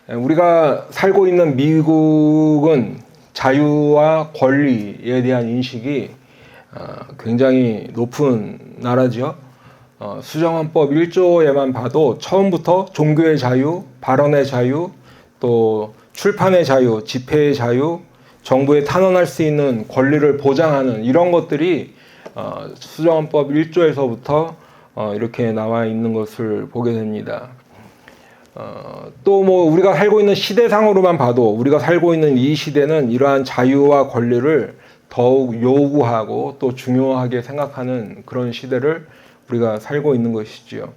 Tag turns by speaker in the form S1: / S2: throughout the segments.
S1: 우리가 살고 있는 미국은 자유와 권리에 대한 인식이 굉장히 높은 나라죠. 수정헌법 1조에만 봐도 처음부터 종교의 자유, 발언의 자유, 또 출판의 자유, 집회의 자유, 정부에 탄원할 수 있는 권리를 보장하는 이런 것들이 수정헌법 1조에서부터 이렇게 나와 있는 것을 보게 됩니다. 또 뭐 우리가 살고 있는 시대상으로만 봐도 우리가 살고 있는 이 시대는 이러한 자유와 권리를 더욱 요구하고 또 중요하게 생각하는 그런 시대를 우리가 살고 있는 것이지요.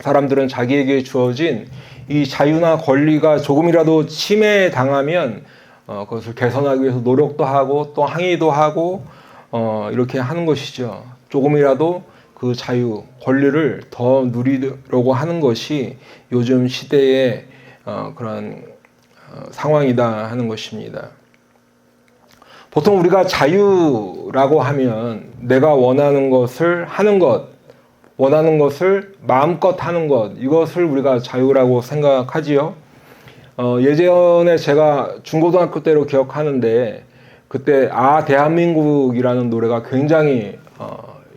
S1: 사람들은 자기에게 주어진 이 자유나 권리가 조금이라도 침해당하면 그것을 개선하기 위해서 노력도 하고 또 항의도 하고 이렇게 하는 것이죠. 조금이라도 그 자유, 권리를 더 누리려고 하는 것이 요즘 시대의 그런 상황이다 하는 것입니다. 보통 우리가 자유라고 하면 내가 원하는 것을 하는 것, 원하는 것을 마음껏 하는 것, 이것을 우리가 자유라고 생각하지요. 예전에 제가 중고등학교 때로 기억하는데 그때 대한민국이라는 노래가 굉장히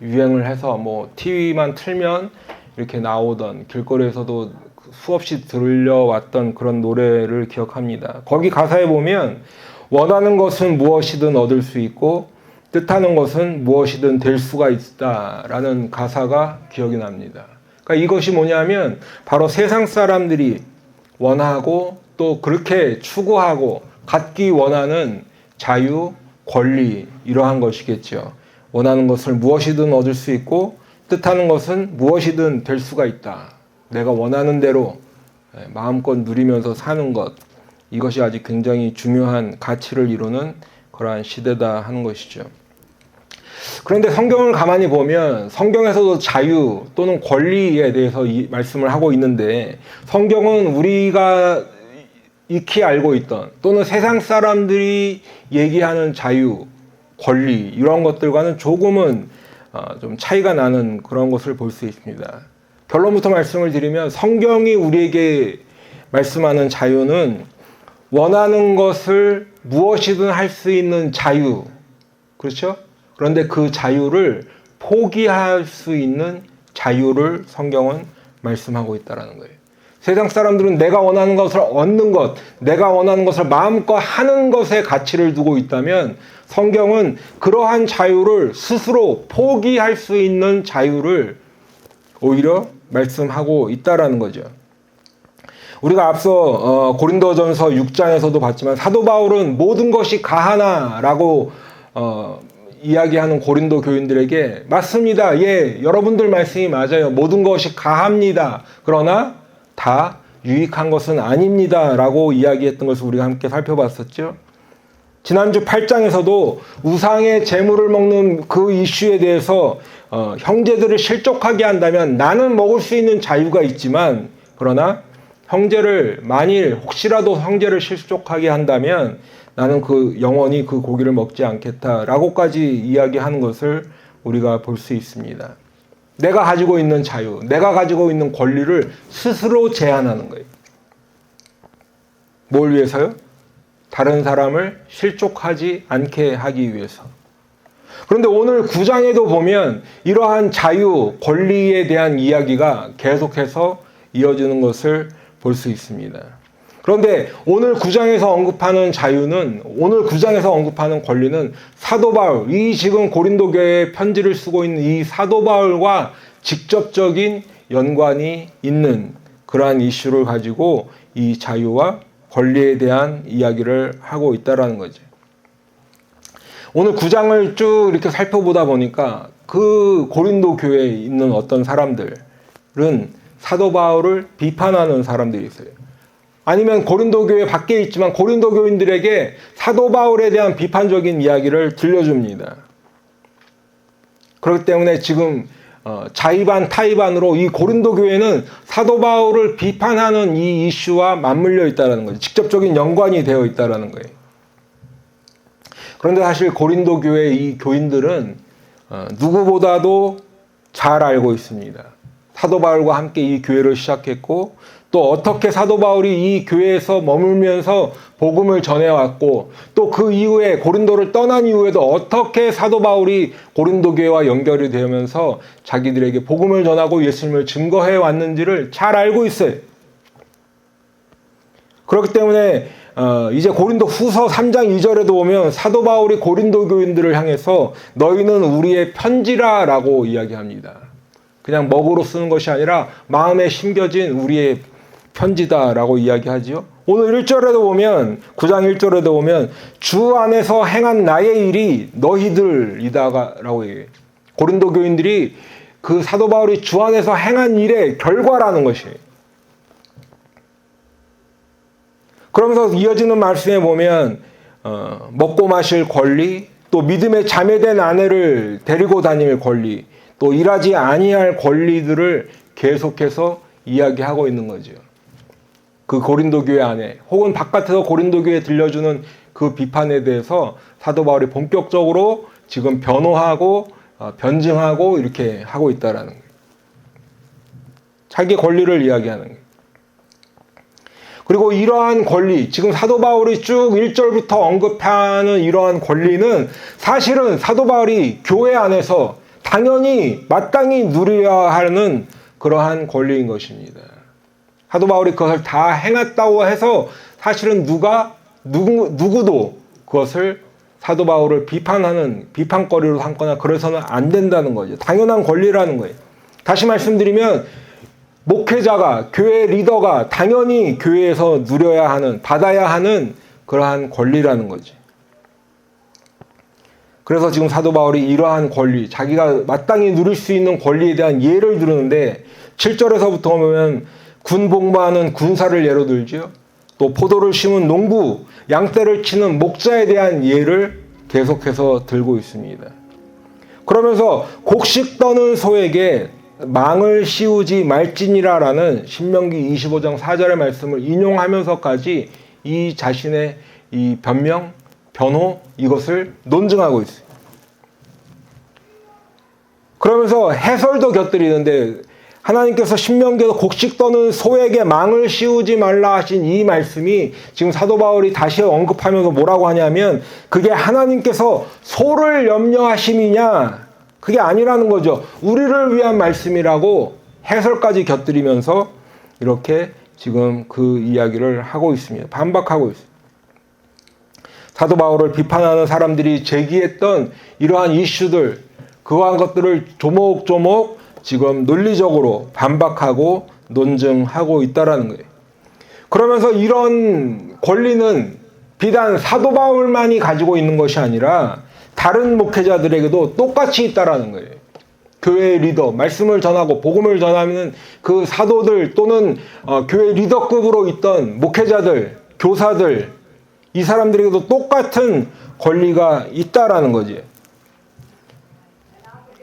S1: 유행을 해서 뭐 TV만 틀면 이렇게 나오던 길거리에서도 수없이 들려왔던 그런 노래를 기억합니다. 거기 가사에 보면 원하는 것은 무엇이든 얻을 수 있고 뜻하는 것은 무엇이든 될 수가 있다라는 가사가 기억이 납니다. 그러니까 이것이 뭐냐면 바로 세상 사람들이 원하고 또 그렇게 추구하고 갖기 원하는 자유, 권리 이러한 것이겠죠. 원하는 것을 무엇이든 얻을 수 있고 뜻하는 것은 무엇이든 될 수가 있다. 내가 원하는 대로 마음껏 누리면서 사는 것, 이것이 아직 굉장히 중요한 가치를 이루는 그러한 시대다 하는 것이죠. 그런데 성경을 가만히 보면 성경에서도 자유 또는 권리에 대해서 말씀을 하고 있는데 성경은 우리가 익히 알고 있던 또는 세상 사람들이 얘기하는 자유, 권리 이런 것들과는 조금은 좀 차이가 나는 그런 것을 볼 수 있습니다. 결론부터 말씀을 드리면 성경이 우리에게 말씀하는 자유는 원하는 것을 무엇이든 할 수 있는 자유, 그렇죠? 그런데 그 자유를 포기할 수 있는 자유를 성경은 말씀하고 있다는 거예요. 세상 사람들은 내가 원하는 것을 얻는 것, 내가 원하는 것을 마음껏 하는 것에 가치를 두고 있다면 성경은 그러한 자유를 스스로 포기할 수 있는 자유를 오히려 말씀하고 있다라는 거죠. 우리가 앞서 고린도전서 6장에서도 봤지만 사도 바울은 모든 것이 가하나라고 이야기하는 고린도 교인들에게 맞습니다. 예, 여러분들 말씀이 맞아요. 모든 것이 가합니다. 그러나 다 유익한 것은 아닙니다. 라고 이야기했던 것을 우리가 함께 살펴봤었죠. 지난주 8장에서도 우상의 재물을 먹는 그 이슈에 대해서 형제들을 실족하게 한다면 나는 먹을 수 있는 자유가 있지만 그러나 형제를 만일 혹시라도 형제를 실족하게 한다면 나는 영원히 그 고기를 먹지 않겠다라고까지 이야기하는 것을 우리가 볼 수 있습니다. 내가 가지고 있는 자유, 내가 가지고 있는 권리를 스스로 제한하는 거예요. 뭘 위해서요? 다른 사람을 실족하지 않게 하기 위해서. 그런데 오늘 9장에도 보면 이러한 자유, 권리에 대한 이야기가 계속해서 이어지는 것을 볼 수 있습니다. 그런데 오늘 9장에서 언급하는 자유는, 오늘 9장에서 언급하는 권리는 사도 바울, 이 지금 고린도 교회에 편지를 쓰고 있는 이 사도 바울과 직접적인 연관이 있는 그러한 이슈를 가지고 이 자유와 권리에 대한 이야기를 하고 있다라는 거죠. 오늘 9장을 쭉 이렇게 살펴보다 보니까 그 고린도 교회에 있는 어떤 사람들은 사도 바울을 비판하는 사람들이 있어요. 아니면 고린도 교회 밖에 있지만 고린도 교인들에게 사도 바울에 대한 비판적인 이야기를 들려줍니다. 그렇기 때문에 지금 자의반 타의반으로 이 고린도 교회는 사도 바울을 비판하는 이 이슈와 맞물려 있다는 거죠. 직접적인 연관이 되어 있다는 거예요. 그런데 사실 고린도 교회 이 교인들은 누구보다도 잘 알고 있습니다. 사도 바울과 함께 이 교회를 시작했고 또 어떻게 사도 바울이 이 교회에서 머물면서 복음을 전해왔고 또 그 이후에 고린도를 떠난 이후에도 어떻게 사도 바울이 고린도 교회와 연결이 되면서 자기들에게 복음을 전하고 예수님을 증거해 왔는지를 잘 알고 있어요. 그렇기 때문에 이제 고린도 후서 3장 2절에도 보면 사도 바울이 고린도 교인들을 향해서 너희는 우리의 편지라 라고 이야기합니다. 그냥 먹으로 쓰는 것이 아니라 마음에 심겨진 우리의 편지다 라고 이야기하지요. 오늘 1절에도 보면 9장 1절에도 보면 주 안에서 행한 나의 일이 너희들이다 라고 얘기해요. 고린도 교인들이 그 사도 바울이 주 안에서 행한 일의 결과라는 것이에요. 그러면서 이어지는 말씀에 보면 먹고 마실 권리, 또 믿음에 자매된 아내를 데리고 다닐 권리, 또 일하지 아니할 권리들을 계속해서 이야기하고 있는 거죠. 그 고린도 교회 안에 혹은 바깥에서 고린도 교회에 들려주는 그 비판에 대해서 사도 바울이 본격적으로 지금 변호하고 변증하고 이렇게 하고 있다라는 거예요. 자기 권리를 이야기하는 거예요. 그리고 이러한 권리, 지금 사도 바울이 쭉 1절부터 언급하는 이러한 권리는 사실은 사도 바울이 교회 안에서 당연히 마땅히 누려야 하는 그러한 권리인 것입니다. 사도 바울이 그것을 다 행했다고 해서 사실은 누구도 그것을 사도 바울을 비판하는 비판거리로 삼거나 그래서는 안 된다는 거죠. 당연한 권리라는 거예요. 다시 말씀드리면 목회자가, 교회 리더가 당연히 교회에서 누려야 하는, 받아야 하는 그러한 권리라는 거지. 그래서 지금 사도 바울이 이러한 권리, 자기가 마땅히 누릴 수 있는 권리에 대한 예를 들었는데 7절에서부터 보면 군 복무하는 군사를 예로 들죠. 또 포도를 심은 농부, 양떼를 치는 목자에 대한 예를 계속해서 들고 있습니다. 그러면서 곡식 떠는 소에게 망을 씌우지 말지니라라는 신명기 25장 4절의 말씀을 인용하면서까지 이 자신의 이 변명, 변호 이것을 논증하고 있어요. 그러면서 해설도 곁들이는데 하나님께서 신명기에서 곡식 떠는 소에게 망을 씌우지 말라 하신 이 말씀이 지금 사도 바울이 다시 언급하면서 뭐라고 하냐면 그게 하나님께서 소를 염려하심이냐 그게 아니라는 거죠. 우리를 위한 말씀이라고 해설까지 곁들이면서 이렇게 지금 그 이야기를 하고 있습니다. 반박하고 있습니다. 사도 바울을 비판하는 사람들이 제기했던 이러한 이슈들, 그러한 것들을 조목조목 지금 논리적으로 반박하고 논증하고 있다라는 거예요. 그러면서 이런 권리는 비단 사도 바울만이 가지고 있는 것이 아니라 다른 목회자들에게도 똑같이 있다라는 거예요. 교회 리더, 말씀을 전하고 복음을 전하는 그 사도들 또는 교회 리더급으로 있던 목회자들, 교사들, 이 사람들에게도 똑같은 권리가 있다라는 거지.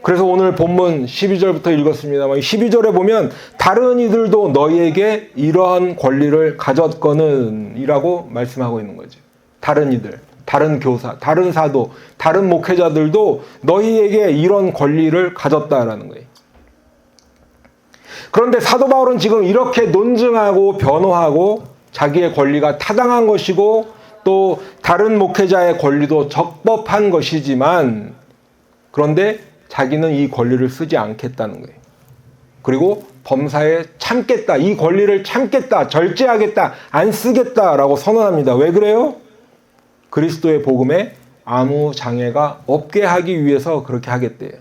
S1: 그래서 오늘 본문 12절부터 읽었습니다만 12절에 보면 다른 이들도 너희에게 이러한 권리를 가졌거는 이라고 말씀하고 있는 거죠. 다른 이들, 다른 교사, 다른 사도, 다른 목회자들도 너희에게 이런 권리를 가졌다라는 거예요. 그런데 사도 바울은 지금 이렇게 논증하고 변호하고 자기의 권리가 타당한 것이고 또 다른 목회자의 권리도 적법한 것이지만 그런데 자기는 이 권리를 쓰지 않겠다는 거예요. 그리고 범사에 참겠다. 이 권리를 참겠다. 절제하겠다. 안 쓰겠다라고 선언합니다. 왜 그래요? 그리스도의 복음에 아무 장애가 없게 하기 위해서 그렇게 하겠대요.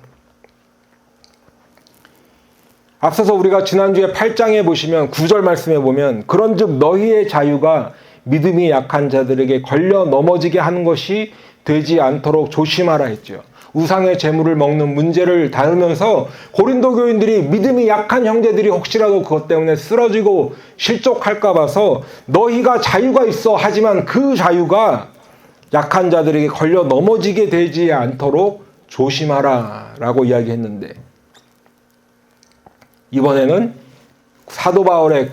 S1: 앞서서 우리가 지난주에 8장에 보시면 9절 말씀에 보면 그런즉 너희의 자유가 믿음이 약한 자들에게 걸려 넘어지게 하는 것이 되지 않도록 조심하라 했죠. 우상의 재물을 먹는 문제를 다루면서 고린도 교인들이 믿음이 약한 형제들이 혹시라도 그것 때문에 쓰러지고 실족할까 봐서 너희가 자유가 있어 하지만 그 자유가 약한 자들에게 걸려 넘어지게 되지 않도록 조심하라 라고 이야기했는데 이번에는 사도 바울의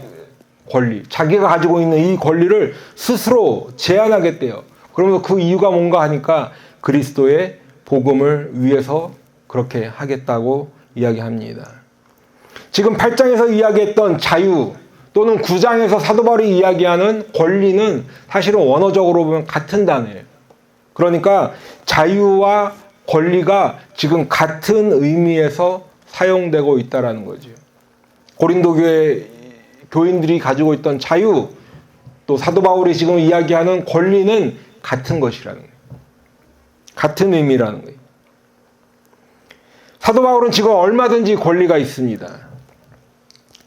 S1: 권리, 자기가 가지고 있는 이 권리를 스스로 제한하겠대요. 그러면서 그 이유가 뭔가 하니까 그리스도의 복음을 위해서 그렇게 하겠다고 이야기합니다. 지금 8장에서 이야기했던 자유, 또는 9장에서 사도 바울이 이야기하는 권리는 사실은 원어적으로 보면 같은 단어예요. 그러니까 자유와 권리가 지금 같은 의미에서 사용되고 있다는 거죠. 고린도 교회 교인들이 가지고 있던 자유, 또 사도 바울이 지금 이야기하는 권리는 같은 것이라는 거예요. 같은 의미라는 거예요. 사도 바울은 지금 얼마든지 권리가 있습니다.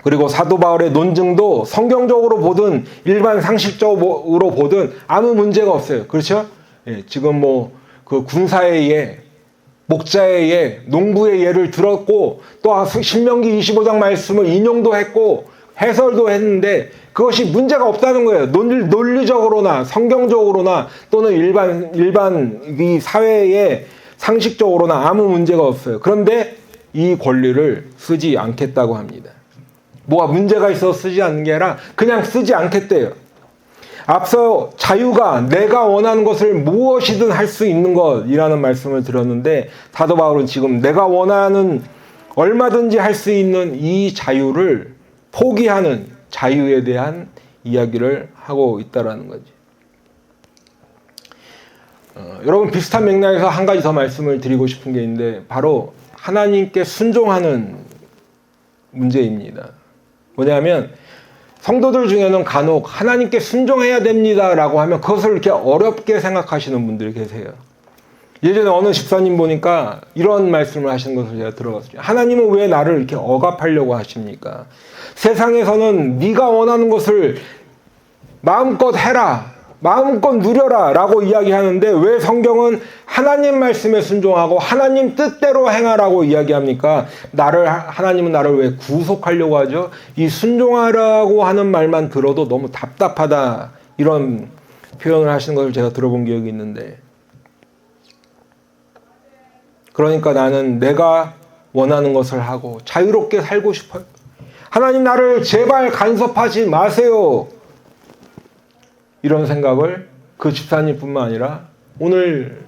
S1: 그리고 사도 바울의 논증도 성경적으로 보든 일반 상식적으로 보든 아무 문제가 없어요. 그렇죠? 예, 지금 그 군사의 예, 목자의 예, 농부의 예를 들었고 또 신명기 25장 말씀을 인용도 했고 해설도 했는데 그것이 문제가 없다는 거예요. 논리적으로나 성경적으로나 또는 일반 이 사회의 상식적으로나 아무 문제가 없어요. 그런데 이 권리를 쓰지 않겠다고 합니다. 뭐가 문제가 있어서 쓰지 않는 게 아니라 그냥 쓰지 않겠대요. 앞서 자유가 내가 원하는 것을 무엇이든 할 수 있는 것이라는 말씀을 드렸는데 사도 바울은 지금 내가 원하는 얼마든지 할 수 있는 이 자유를 포기하는 자유에 대한 이야기를 하고 있다는 거죠. 여러분 비슷한 맥락에서 한 가지 더 말씀을 드리고 싶은 게 있는데 바로 하나님께 순종하는 문제입니다. 뭐냐면 성도들 중에는 간혹 하나님께 순종해야 됩니다라고 하면 그것을 이렇게 어렵게 생각하시는 분들이 계세요. 예전에 어느 집사님 보니까 이런 말씀을 하시는 것을 제가 들어봤어요. 하나님은 왜 나를 이렇게 억압하려고 하십니까? 세상에서는 네가 원하는 것을 마음껏 해라, 마음껏 누려라 라고 이야기하는데 왜 성경은 하나님 말씀에 순종하고 하나님 뜻대로 행하라고 이야기합니까? 하나님은 나를 왜 구속하려고 하죠? 이 순종하라고 하는 말만 들어도 너무 답답하다 이런 표현을 하시는 것을 제가 들어본 기억이 있는데, 그러니까 나는 내가 원하는 것을 하고 자유롭게 살고 싶어요. 하나님 나를 제발 간섭하지 마세요. 이런 생각을 그 집사님뿐만 아니라 오늘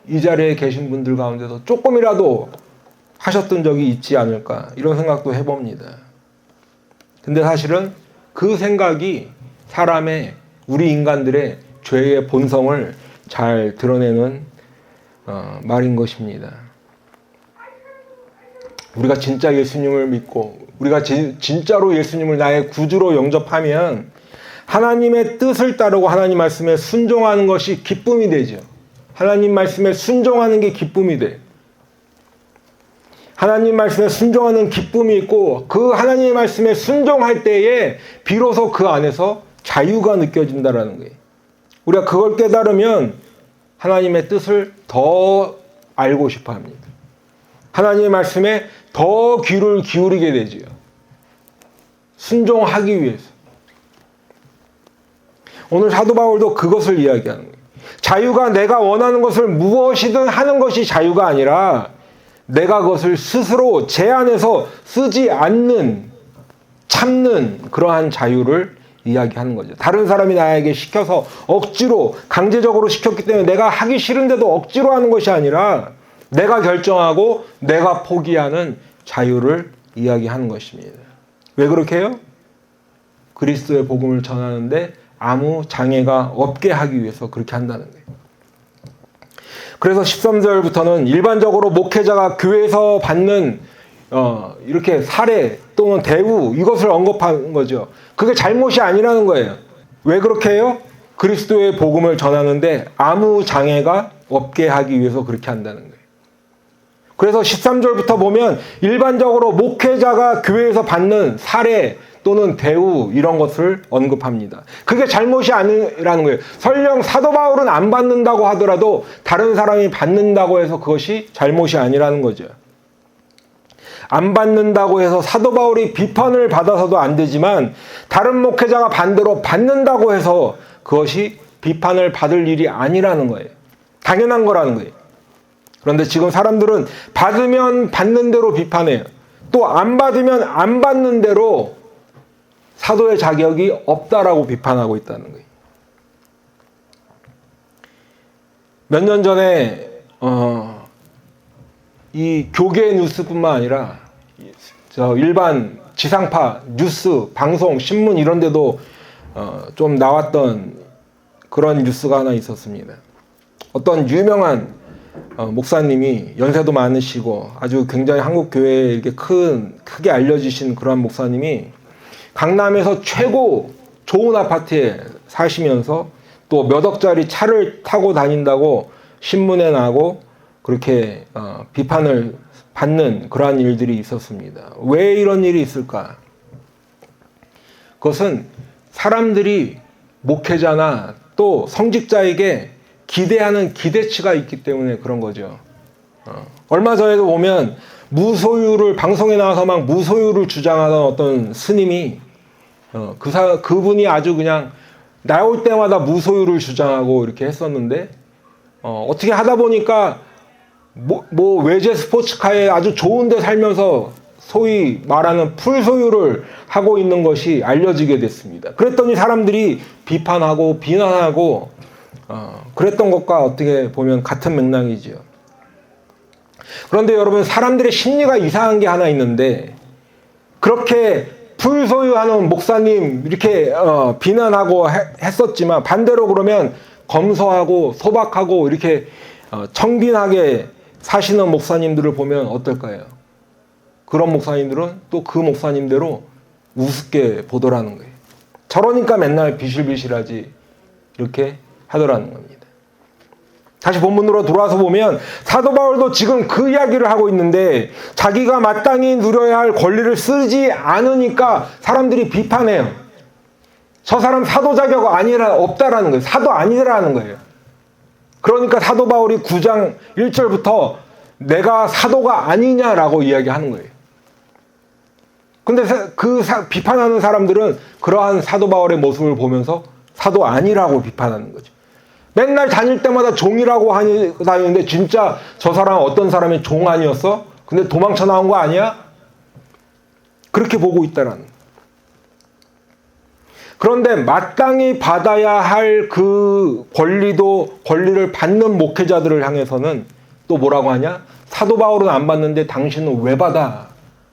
S1: 이 자리에 계신 분들 가운데도 조금이라도 하셨던 적이 있지 않을까 이런 생각도 해봅니다. 근데 사실은 그 생각이 우리 인간들의 죄의 본성을 잘 드러내는 말인 것입니다. 우리가 진짜 예수님을 믿고 우리가 진짜로 예수님을 나의 구주로 영접하면 하나님의 뜻을 따르고 하나님 말씀에 순종하는 것이 기쁨이 되죠. 하나님 말씀에 순종하는 게 기쁨이 돼. 하나님 말씀에 순종하는 기쁨이 있고 그 하나님의 말씀에 순종할 때에 비로소 그 안에서 자유가 느껴진다라는 거예요. 우리가 그걸 깨달으면 하나님의 뜻을 더 알고 싶어 합니다. 하나님의 말씀에 더 귀를 기울이게 되지요. 순종하기 위해서. 오늘 사도 바울도 그것을 이야기하는 거예요. 자유가 내가 원하는 것을 무엇이든 하는 것이 자유가 아니라 내가 그것을 스스로 제한해서 쓰지 않는, 참는 그러한 자유를 이야기하는 거죠. 다른 사람이 나에게 시켜서 억지로, 강제적으로 시켰기 때문에 내가 하기 싫은데도 억지로 하는 것이 아니라 내가 결정하고 내가 포기하는 자유를 이야기하는 것입니다. 왜 그렇게 해요? 그리스도의 복음을 전하는데 아무 장애가 없게 하기 위해서 그렇게 한다는 거예요. 그래서 13절부터는 일반적으로 목회자가 교회에서 받는 이렇게 사례 또는 대우 이것을 언급한 거죠. 그게 잘못이 아니라는 거예요. 왜 그렇게 해요? 그리스도의 복음을 전하는데 아무 장애가 없게 하기 위해서 그렇게 한다는 거예요. 그래서 13절부터 보면 일반적으로 목회자가 교회에서 받는 사례 또는 대우 이런 것을 언급합니다. 그게 잘못이 아니라는 거예요. 설령 사도 바울은 안 받는다고 하더라도 다른 사람이 받는다고 해서 그것이 잘못이 아니라는 거죠. 안 받는다고 해서 사도 바울이 비판을 받아서도 안 되지만 다른 목회자가 반대로 받는다고 해서 그것이 비판을 받을 일이 아니라는 거예요. 당연한 거라는 거예요. 그런데 지금 사람들은 받으면 받는 대로 비판해요. 또 안 받으면 안 받는 대로 사도의 자격이 없다라고 비판하고 있다는 거예요. 몇 년 전에 이 교계 뉴스뿐만 아니라 일반 지상파, 뉴스, 방송, 신문 이런 데도 좀 나왔던 그런 뉴스가 하나 있었습니다. 어떤 유명한 목사님이 연세도 많으시고 아주 굉장히 한국 교회에 이렇게 크게 알려지신 그런 목사님이 강남에서 최고 좋은 아파트에 사시면서 또 몇 억짜리 차를 타고 다닌다고 신문에 나고 그렇게 비판을 받는 그러한 일들이 있었습니다. 왜 이런 일이 있을까? 그것은 사람들이 목회자나 또 성직자에게 기대하는 기대치가 있기 때문에 그런 거죠. 얼마 전에도 보면 방송에 나와서 막 무소유를 주장하던 어떤 스님이 그분이 아주 그냥 나올 때마다 무소유를 주장하고 이렇게 했었는데 어떻게 하다 보니까 뭐 외제 스포츠카에 아주 좋은 데 살면서 소위 말하는 풀소유를 하고 있는 것이 알려지게 됐습니다. 그랬더니 사람들이 비판하고 비난하고 그랬던 것과 어떻게 보면 같은 맥락이지요. 그런데 여러분, 사람들의 심리가 이상한 게 하나 있는데 그렇게 풀소유하는 목사님 이렇게 비난하고 했었지만 반대로 그러면 검소하고 소박하고 이렇게 청빈하게 사시는 목사님들을 보면 어떨까요? 그런 목사님들은 또 그 목사님대로 우습게 보더라는 거예요. 저러니까 맨날 비실비실하지 이렇게 하더라는 겁니다. 다시 본문으로 돌아와서 보면 사도 바울도 지금 그 이야기를 하고 있는데 자기가 마땅히 누려야 할 권리를 쓰지 않으니까 사람들이 비판해요. 저 사람 사도 자격 없다라는 거예요. 사도 아니라는 거예요. 그러니까 사도 바울이 9장 1절부터 내가 사도가 아니냐라고 이야기하는 거예요. 근데 비판하는 사람들은 그러한 사도 바울의 모습을 보면서 사도 아니라고 비판하는 거죠. 맨날 다닐 때마다 종이라고 다니는데 진짜 저 사람 어떤 사람이 종 아니었어? 근데 도망쳐 나온 거 아니야? 그렇게 보고 있다라는 거예요. 그런데 마땅히 받아야 할 그 권리를 받는 목회자들을 향해서는 또 뭐라고 하냐? 사도 바울은 안 받는데 당신은 왜 받아?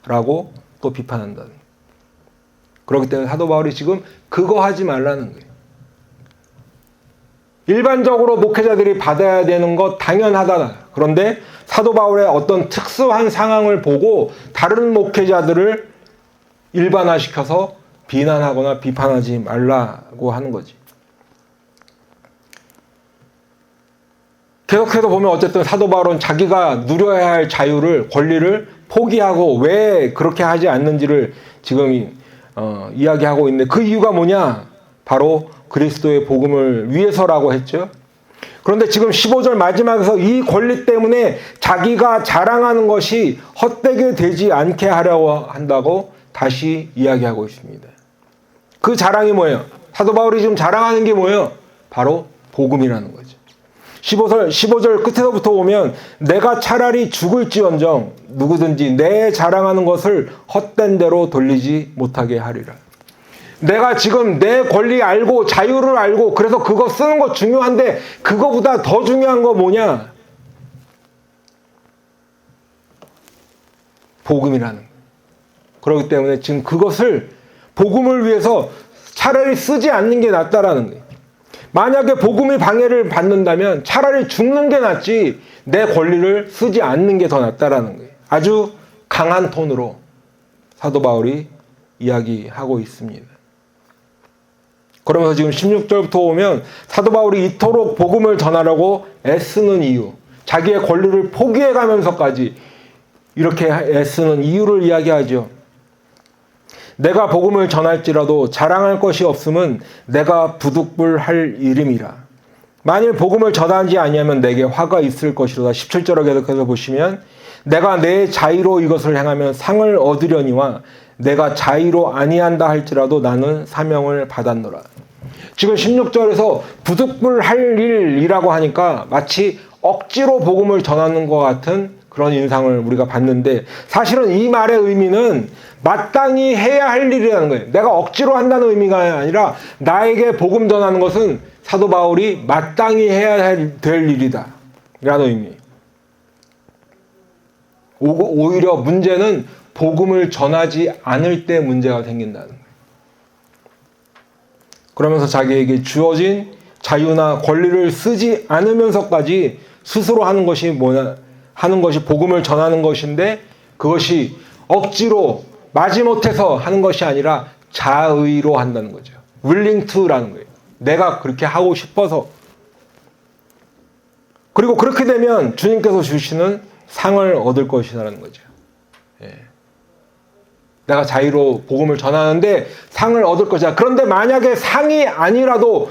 S1: 라고 또 비판한다는 거예요. 그렇기 때문에 사도 바울이 지금 그거 하지 말라는 거예요. 일반적으로 목회자들이 받아야 되는 것 당연하다. 그런데 사도 바울의 어떤 특수한 상황을 보고 다른 목회자들을 일반화시켜서 비난하거나 비판하지 말라고 하는 거지. 계속해서 보면 어쨌든 사도 바울은 자기가 누려야 할 자유를, 권리를 포기하고 왜 그렇게 하지 않는지를 지금 이야기하고 있는데 그 이유가 뭐냐? 바로 그리스도의 복음을 위해서라고 했죠. 그런데 지금 15절 마지막에서 이 권리 때문에 자기가 자랑하는 것이 헛되게 되지 않게 하려고 한다고 다시 이야기하고 있습니다. 그 자랑이 뭐예요? 사도 바울이 지금 자랑하는 게 뭐예요? 바로 복음이라는 거죠. 15절 끝에서부터 보면 내가 차라리 죽을지언정 누구든지 내 자랑하는 것을 헛된 대로 돌리지 못하게 하리라. 내가 지금 내 권리 알고 자유를 알고 그래서 그거 쓰는 거 중요한데 그거보다 더 중요한 거 뭐냐? 복음이라는 거예요. 그렇기 때문에 지금 그것을 복음을 위해서 차라리 쓰지 않는 게 낫다라는 거예요. 만약에 복음이 방해를 받는다면 차라리 죽는 게 낫지 내 권리를 쓰지 않는 게 더 낫다라는 거예요. 아주 강한 톤으로 사도 바울이 이야기하고 있습니다. 그러면서 지금 16절부터 보면 사도 바울이 이토록 복음을 전하려고 애쓰는 이유, 자기의 권리를 포기해가면서까지 이렇게 애쓰는 이유를 이야기하죠. 내가 복음을 전할지라도 자랑할 것이 없음은 내가 부득불할 일임이라. 만일 복음을 전하지 아니하면 내게 화가 있을 것이로다. 17절을 계속해서 보시면 내가 내 자의로 이것을 행하면 상을 얻으려니와 내가 자의로 아니한다 할지라도 나는 사명을 받았노라. 지금 16절에서 부득불할 일이라고 하니까 마치 억지로 복음을 전하는 것 같은 그런 인상을 우리가 받는데 사실은 이 말의 의미는 마땅히 해야 할 일이라는 거예요. 내가 억지로 한다는 의미가 아니라 나에게 복음 전하는 것은 사도 바울이 마땅히 해야 될 일이다 라는 의미예요. 오히려 문제는 복음을 전하지 않을 때 문제가 생긴다는 거예요. 그러면서 자기에게 주어진 자유나 권리를 쓰지 않으면서까지 스스로 하는 것이 하는 것이 복음을 전하는 것인데, 그것이 억지로 마지못해서 하는 것이 아니라 자의로 한다는 거죠. willing to라는 거예요. 내가 그렇게 하고 싶어서. 그리고 그렇게 되면 주님께서 주시는 상을 얻을 것이라는 거죠. 예. 내가 자유로 복음을 전하는데 상을 얻을 것이다. 그런데 만약에 상이 아니라도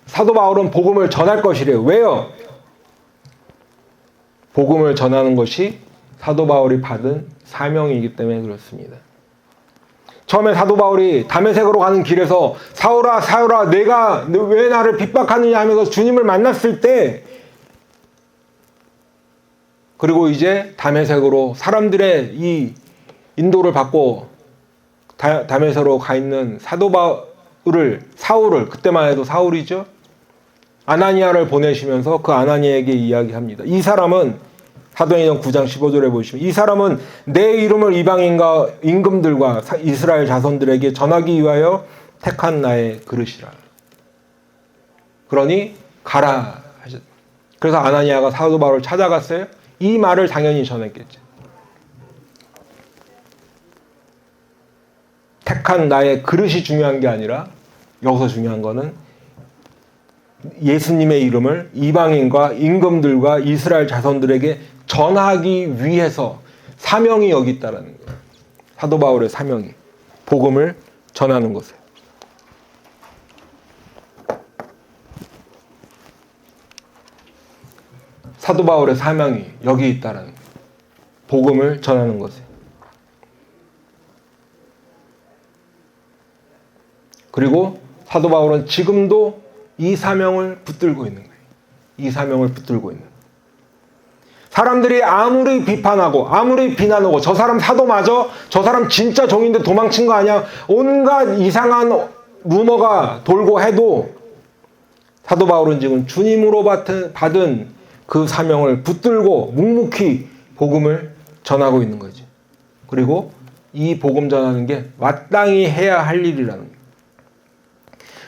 S1: 사도 바울은 복음을 전할 것이래요. 왜요? 복음을 전하는 것이 사도 바울이 받은 사명이기 때문에 그렇습니다. 처음에 사도 바울이 다메섹으로 가는 길에서 사울아 사울아 내가 왜 나를 핍박하느냐 하면서 주님을 만났을 때, 그리고 이제 다메섹으로 사람들의 이 인도를 받고 다메섹으로 가 있는 사도 사울을 그때만 해도 사울이죠. 아나니아를 보내시면서 그 아나니아에게 이야기합니다. 이 사람은 사도행전 9장 15절에 보시면 이 사람은 내 이름을 이방인과 임금들과 이스라엘 자손들에게 전하기 위하여 택한 나의 그릇이라. 그러니 가라 하셨. 그래서 아나니아가 사도 바울을 찾아갔어요. 이 말을 당연히 전했겠죠. 택한 나의 그릇이 중요한 게 아니라 여기서 중요한 거는 예수님의 이름을 이방인과 임금들과 이스라엘 자손들에게 전하기 위해서 사명이 여기 있다라는 거예요. 사도 바울의 사명이 복음을 전하는 것에. 사도 바울의 사명이 여기 있다라는 거예요. 복음을 전하는 것에. 그리고 사도 바울은 지금도 이 사명을 붙들고 있는 거예요. 이 사명을 붙들고 있는. 사람들이 아무리 비판하고 아무리 비난하고 저 사람 사도 맞아? 저 사람 진짜 종인데 도망친 거 아니야? 온갖 이상한 루머가 돌고 해도 사도 바울은 지금 주님으로 받은 그 사명을 붙들고 묵묵히 복음을 전하고 있는 거지. 그리고 이 복음 전하는 게 마땅히 해야 할 일이라는 거예요.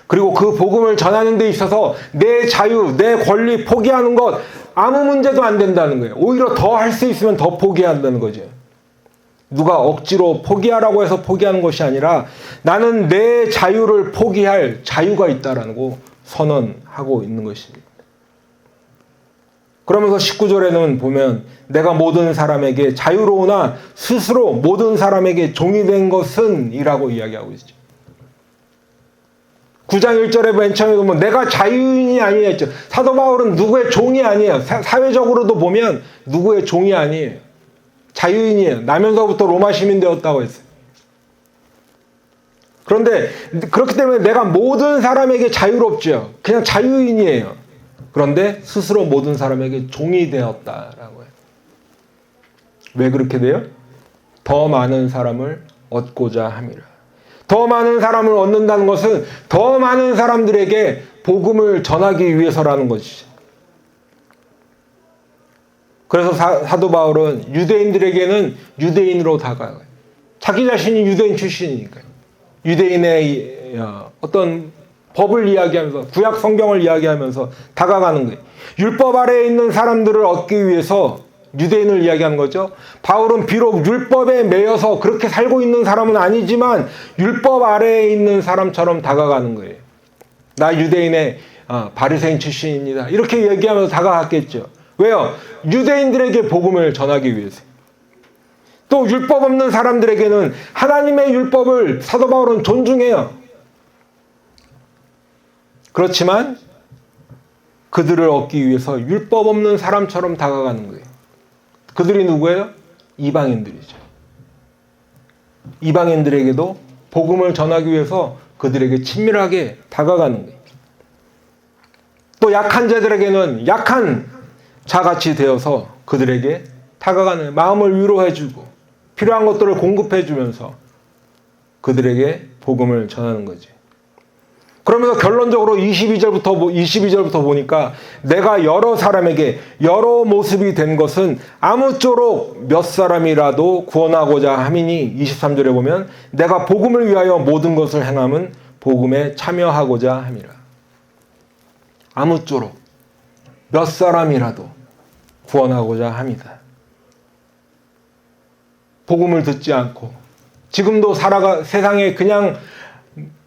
S1: 그리고 그 복음을 전하는 데 있어서 내 자유, 내 권리 포기하는 것 아무 문제도 안 된다는 거예요. 오히려 더 할 수 있으면 더 포기한다는 거죠. 누가 억지로 포기하라고 해서 포기하는 것이 아니라 나는 내 자유를 포기할 자유가 있다라고 선언하고 있는 것입니다. 그러면서 19절에는 보면 내가 모든 사람에게 자유로우나 스스로 모든 사람에게 종이 된 것은 이라고 이야기하고 있죠. 9장 1절에 맨 처음에 보면 내가 자유인이 아니냐 했죠. 사도 바울은 누구의 종이 아니에요. 사회적으로도 보면 누구의 종이 아니에요. 자유인이에요. 나면서부터 로마 시민 되었다고 했어요. 그런데 그렇기 때문에 내가 모든 사람에게 자유롭죠. 그냥 자유인이에요. 그런데 스스로 모든 사람에게 종이 되었다라고 해요. 왜 그렇게 돼요? 더 많은 사람을 얻고자 함이라. 더 많은 사람을 얻는다는 것은 더 많은 사람들에게 복음을 전하기 위해서라는 것이죠. 그래서 사도 바울은 유대인들에게는 유대인으로 다가가요. 자기 자신이 유대인 출신이니까요. 유대인의 어떤 법을 이야기하면서 구약 성경을 이야기하면서 다가가는 거예요. 율법 아래에 있는 사람들을 얻기 위해서 유대인을 이야기하는 거죠. 바울은 비록 율법에 매여서 그렇게 살고 있는 사람은 아니지만 율법 아래에 있는 사람처럼 다가가는 거예요. 나 유대인의 바리새인 출신입니다. 이렇게 얘기하면서 다가갔겠죠. 왜요? 유대인들에게 복음을 전하기 위해서. 또 율법 없는 사람들에게는 하나님의 율법을 사도 바울은 존중해요. 그렇지만 그들을 얻기 위해서 율법 없는 사람처럼 다가가는 거예요. 그들이 누구예요? 이방인들이죠. 이방인들에게도 복음을 전하기 위해서 그들에게 친밀하게 다가가는 거예요. 또 약한 자들에게는 약한 자같이 되어서 그들에게 다가가는 마음을 위로해주고 필요한 것들을 공급해주면서 그들에게 복음을 전하는 거지. 그러면서 결론적으로 22절부터 보니까 내가 여러 사람에게 여러 모습이 된 것은 아무쪼록 몇 사람이라도 구원하고자 함이니 23절에 보면 내가 복음을 위하여 모든 것을 행함은 복음에 참여하고자 함이라. 아무쪼록 몇 사람이라도 구원하고자 합니다. 복음을 듣지 않고 지금도 세상에 그냥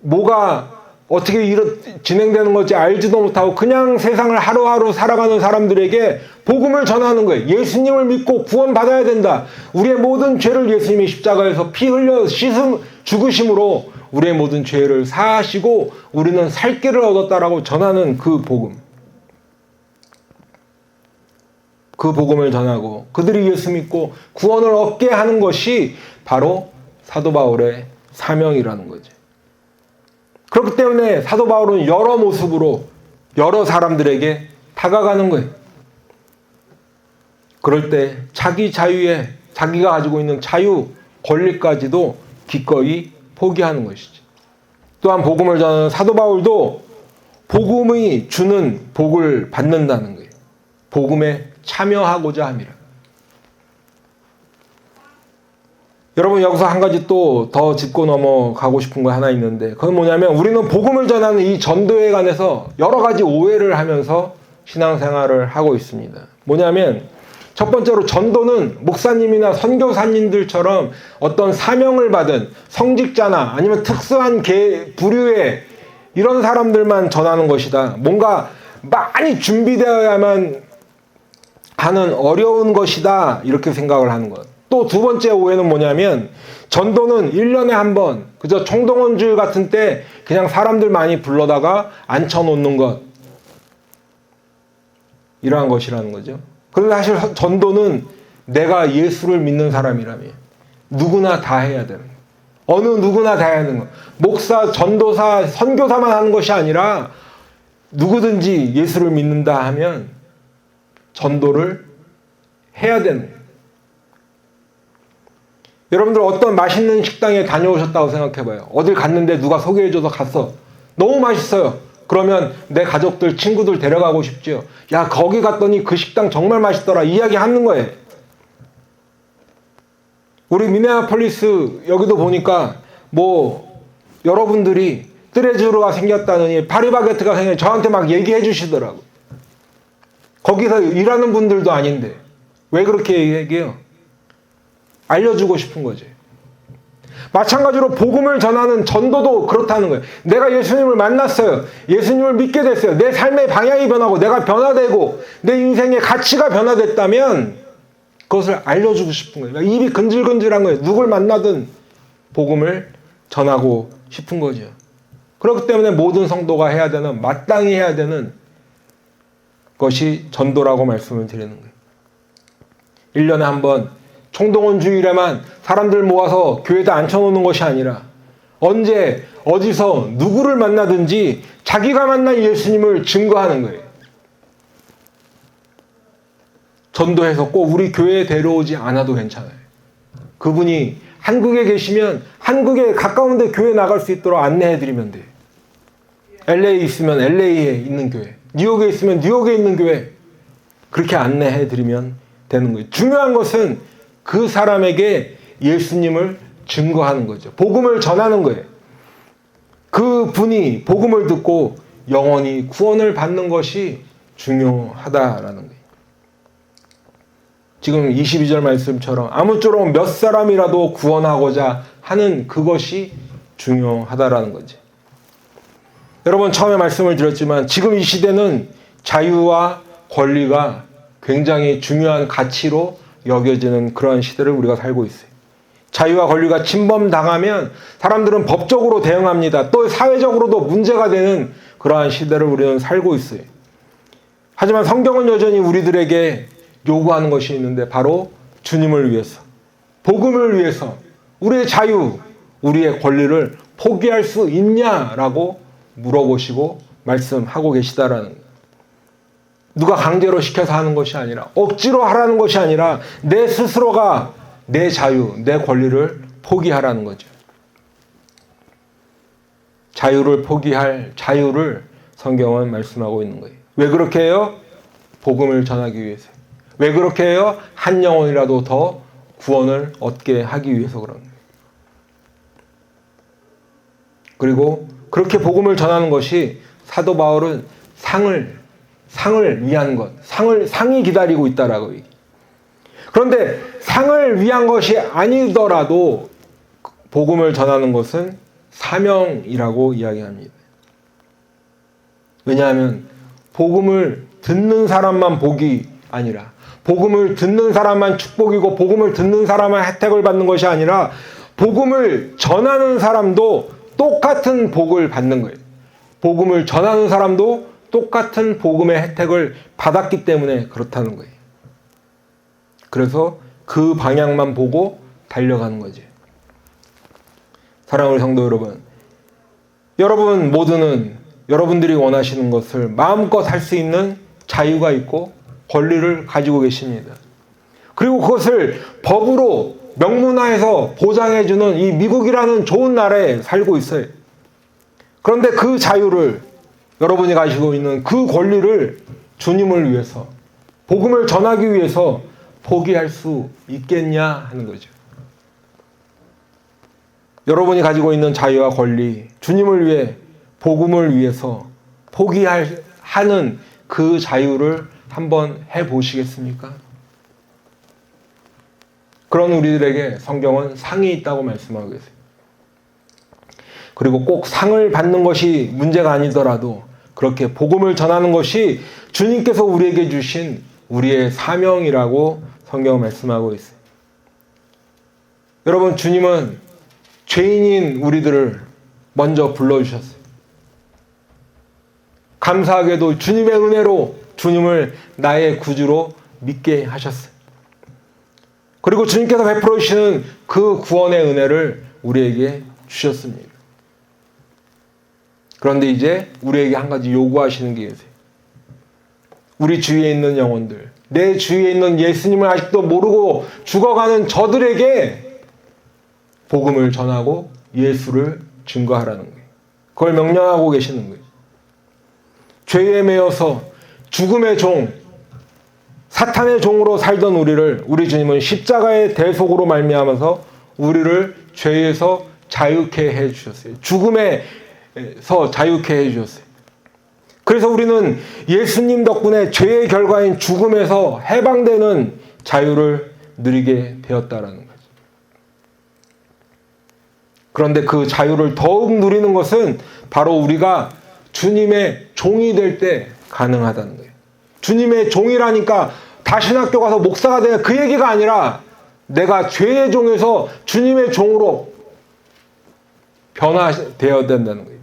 S1: 뭐가 어떻게 진행되는 건지 알지도 못하고 그냥 세상을 하루하루 살아가는 사람들에게 복음을 전하는 거예요. 예수님을 믿고 구원받아야 된다. 우리의 모든 죄를 예수님이 십자가에서 피 흘려 죽으심으로 우리의 모든 죄를 사하시고 우리는 살 길을 얻었다라고 전하는 그 복음. 그 복음을 전하고 그들이 예수 믿고 구원을 얻게 하는 것이 바로 사도 바울의 사명이라는 거죠. 그렇기 때문에 사도 바울은 여러 모습으로 여러 사람들에게 다가가는 거예요. 그럴 때 자기 자유에 자기가 가지고 있는 자유, 권리까지도 기꺼이 포기하는 것이지. 또한 복음을 전하는 사도 바울도 복음이 주는 복을 받는다는 거예요. 복음에 참여하고자 함이라. 여러분 여기서 한 가지 또 더 짚고 넘어가고 싶은 거 하나 있는데 그건 뭐냐면 우리는 복음을 전하는 이 전도에 관해서 여러 가지 오해를 하면서 신앙생활을 하고 있습니다. 뭐냐면 첫 번째로 전도는 목사님이나 선교사님들처럼 어떤 사명을 받은 성직자나 아니면 특수한 부류의 이런 사람들만 전하는 것이다. 뭔가 많이 준비되어야만 하는 어려운 것이다. 이렇게 생각을 하는 것. 또 두 번째 오해는 뭐냐면 전도는 1년에 한 번 그저 총동원주일 같은 때 그냥 사람들 많이 불러다가 앉혀놓는 것 이러한 것이라는 거죠. 그런데 사실 전도는 내가 예수를 믿는 사람이라면 누구나 다 해야 되는 거예요. 어느 누구나 다 해야 하는 거예요. 목사, 전도사, 선교사만 하는 것이 아니라 누구든지 예수를 믿는다 하면 전도를 해야 되는 거예요. 여러분들 어떤 맛있는 식당에 다녀오셨다고 생각해봐요. 어딜 갔는데 누가 소개해줘서 갔어. 너무 맛있어요. 그러면 내 가족들, 친구들 데려가고 싶죠. 야, 거기 갔더니 그 식당 정말 맛있더라. 이야기하는 거예요. 우리 미네아폴리스 여기도 보니까 뭐 여러분들이 뜨레쥬르가 생겼다느니 파리바게트가 생겼다느니 저한테 막 얘기해 주시더라고. 거기서 일하는 분들도 아닌데 왜 그렇게 얘기해요? 알려주고 싶은 거지. 마찬가지로 복음을 전하는 전도도 그렇다는 거예요. 내가 예수님을 만났어요. 예수님을 믿게 됐어요. 내 삶의 방향이 변하고 내가 변화되고 내 인생의 가치가 변화됐다면 그것을 알려주고 싶은 거예요. 입이 근질근질한 거예요. 누굴 만나든 복음을 전하고 싶은 거죠. 그렇기 때문에 모든 성도가 해야 되는, 마땅히 해야 되는 것이 전도라고 말씀을 드리는 거예요. 1년에 한 번 총동원 주일에만 사람들 모아서 교회에다 앉혀놓는 것이 아니라 언제 어디서 누구를 만나든지 자기가 만난 예수님을 증거하는 거예요. 전도해서 꼭 우리 교회에 데려오지 않아도 괜찮아요. 그분이 한국에 계시면 한국에 가까운 데 교회 나갈 수 있도록 안내해드리면 돼요. LA에 있으면 LA에 있는 교회, 뉴욕에 있으면 뉴욕에 있는 교회, 그렇게 안내해드리면 되는 거예요. 중요한 것은 그 사람에게 예수님을 증거하는 거죠. 복음을 전하는 거예요. 그 분이 복음을 듣고 영원히 구원을 받는 것이 중요하다라는 거예요. 지금 22절 말씀처럼 아무쪼록 몇 사람이라도 구원하고자 하는 그것이 중요하다라는 거죠. 여러분 처음에 말씀을 드렸지만 지금 이 시대는 자유와 권리가 굉장히 중요한 가치로 여겨지는 그런 시대를 우리가 살고 있어요. 자유와 권리가 침범당하면 사람들은 법적으로 대응합니다. 또 사회적으로도 문제가 되는 그러한 시대를 우리는 살고 있어요. 하지만 성경은 여전히 우리들에게 요구하는 것이 있는데 바로 주님을 위해서, 복음을 위해서 우리의 자유, 우리의 권리를 포기할 수 있냐라고 물어보시고 말씀하고 계시다라는 거예요. 누가 강제로 시켜서 하는 것이 아니라 억지로 하라는 것이 아니라 내 스스로가 내 자유, 내 권리를 포기하라는 거죠. 자유를 포기할 자유를 성경은 말씀하고 있는 거예요. 왜 그렇게 해요? 복음을 전하기 위해서. 왜 그렇게 해요? 한 영혼이라도 더 구원을 얻게 하기 위해서 그런 거예요. 그리고 그렇게 복음을 전하는 것이 사도 바울은 상을 위한 것, 상이 기다리고 있다라고 얘기해요. 그런데 상을 위한 것이 아니더라도 복음을 전하는 것은 사명이라고 이야기합니다. 왜냐하면 복음을 듣는 사람만 복이 아니라, 복음을 듣는 사람만 축복이고 복음을 듣는 사람만 혜택을 받는 것이 아니라 복음을 전하는 사람도 똑같은 복을 받는 거예요. 복음을 전하는 사람도 똑같은 복음의 혜택을 받았기 때문에 그렇다는 거예요. 그래서 그 방향만 보고 달려가는 거지. 사랑하는 성도 여러분, 여러분 모두는 여러분들이 원하시는 것을 마음껏 할 수 있는 자유가 있고 권리를 가지고 계십니다. 그리고 그것을 법으로 명문화해서 보장해주는 이 미국이라는 좋은 나라에 살고 있어요. 그런데 그 자유를, 여러분이 가지고 있는 그 권리를 주님을 위해서, 복음을 전하기 위해서 포기할 수 있겠냐 하는 거죠. 여러분이 가지고 있는 자유와 권리, 주님을 위해, 복음을 위해서 포기하는 그 자유를 한번 해보시겠습니까? 그런 우리들에게 성경은 상이 있다고 말씀하고 계세요. 그리고 꼭 상을 받는 것이 문제가 아니더라도 그렇게 복음을 전하는 것이 주님께서 우리에게 주신 우리의 사명이라고 성경은 말씀하고 있어요. 여러분, 주님은 죄인인 우리들을 먼저 불러주셨어요. 감사하게도 주님의 은혜로 주님을 나의 구주로 믿게 하셨어요. 그리고 주님께서 베풀어 주시는 그 구원의 은혜를 우리에게 주셨습니다. 그런데 이제 우리에게 한 가지 요구하시는 게 계세요. 우리 주위에 있는 영혼들, 내 주위에 있는 예수님을 아직도 모르고 죽어가는 저들에게 복음을 전하고 예수를 증거하라는 거예요. 그걸 명령하고 계시는 거예요. 죄에 매여서 죽음의 종, 사탄의 종으로 살던 우리를, 우리 주님은 십자가의 대속으로 말미암아서 우리를 죄에서 자유케 해주셨어요. 죽음에서 자유케 해주셨어요. 그래서 우리는 예수님 덕분에 죄의 결과인 죽음에서 해방되는 자유를 누리게 되었다라는 거죠. 그런데 그 자유를 더욱 누리는 것은 바로 우리가 주님의 종이 될 때 가능하다는 거예요. 주님의 종이라니까 다신학교 가서 목사가 되는 그 얘기가 아니라 내가 죄의 종에서 주님의 종으로 변화되어야 된다는 거예요.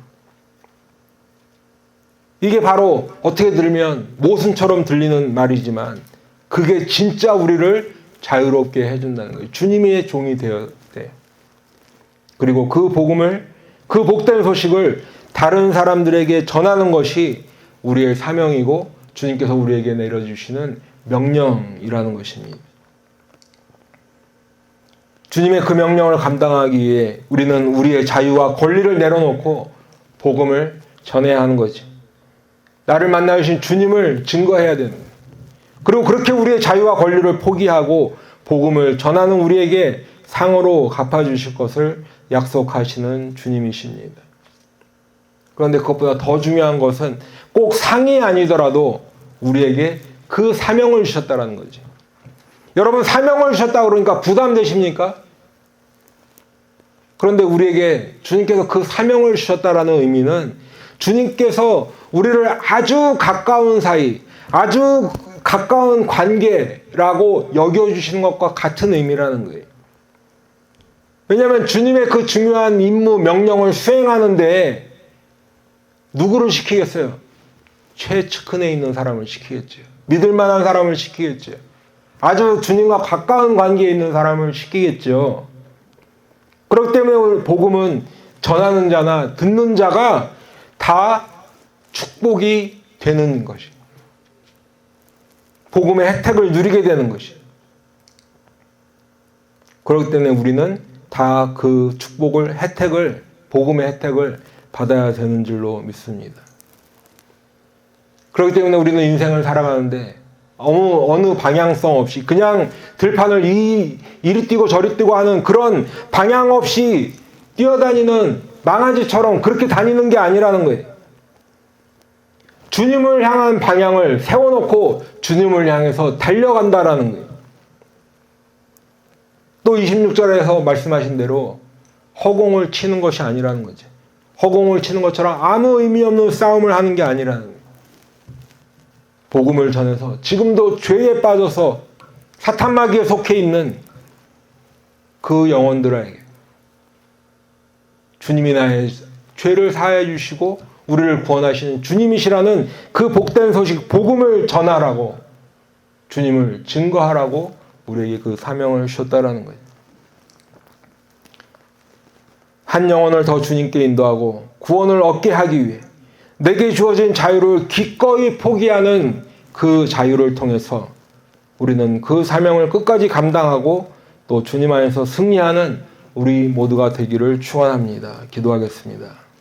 S1: 이게 바로 어떻게 들으면 모순처럼 들리는 말이지만 그게 진짜 우리를 자유롭게 해준다는 거예요. 주님의 종이 되어야 돼요. 그리고 그 복음을, 그 복된 소식을 다른 사람들에게 전하는 것이 우리의 사명이고 주님께서 우리에게 내려주시는 명령이라는 것입니다. 주님의 그 명령을 감당하기 위해 우리는 우리의 자유와 권리를 내려놓고 복음을 전해야 하는 거지. 나를 만나 주신 주님을 증거해야 되는 거예요. 그리고 그렇게 우리의 자유와 권리를 포기하고 복음을 전하는 우리에게 상으로 갚아주실 것을 약속하시는 주님이십니다. 그런데 그것보다 더 중요한 것은 꼭 상이 아니더라도 우리에게 그 사명을 주셨다는 거지. 여러분, 사명을 주셨다 그러니까 부담되십니까? 그런데 우리에게 주님께서 그 사명을 주셨다라는 의미는 주님께서 우리를 아주 가까운 사이, 아주 가까운 관계라고 여겨주시는 것과 같은 의미라는 거예요. 왜냐하면 주님의 그 중요한 임무, 명령을 수행하는데 누구를 시키겠어요? 최측근에 있는 사람을 시키겠죠. 믿을 만한 사람을 시키겠죠. 아주 주님과 가까운 관계에 있는 사람을 시키겠죠. 그렇기 때문에 복음은 전하는 자나 듣는 자가 다 축복이 되는 것이, 복음의 혜택을 누리게 되는 것이. 그렇기 때문에 우리는 다 그 축복을, 혜택을, 복음의 혜택을 받아야 되는 줄로 믿습니다. 그렇기 때문에 우리는 인생을 살아가는데 어느 방향성 없이 그냥 들판을 이리 뛰고 저리 뛰고 하는 그런 방향 없이 뛰어다니는 망아지처럼 그렇게 다니는 게 아니라는 거예요. 주님을 향한 방향을 세워놓고 주님을 향해서 달려간다라는 거예요. 또 26절에서 말씀하신 대로 허공을 치는 것이 아니라는 거죠. 허공을 치는 것처럼 아무 의미 없는 싸움을 하는 게 아니라는 거예요. 복음을 전해서 지금도 죄에 빠져서 사탄마귀에 속해 있는 그 영혼들에게 주님이 나의 죄를 사하여 주시고 우리를 구원하시는 주님이시라는 그 복된 소식, 복음을 전하라고, 주님을 증거하라고 우리에게 그 사명을 주셨다라는 거예요. 한 영혼을 더 주님께 인도하고 구원을 얻게 하기 위해 내게 주어진 자유를 기꺼이 포기하는 그 자유를 통해서 우리는 그 사명을 끝까지 감당하고 또 주님 안에서 승리하는 우리 모두가 되기를 축원합니다. 기도하겠습니다.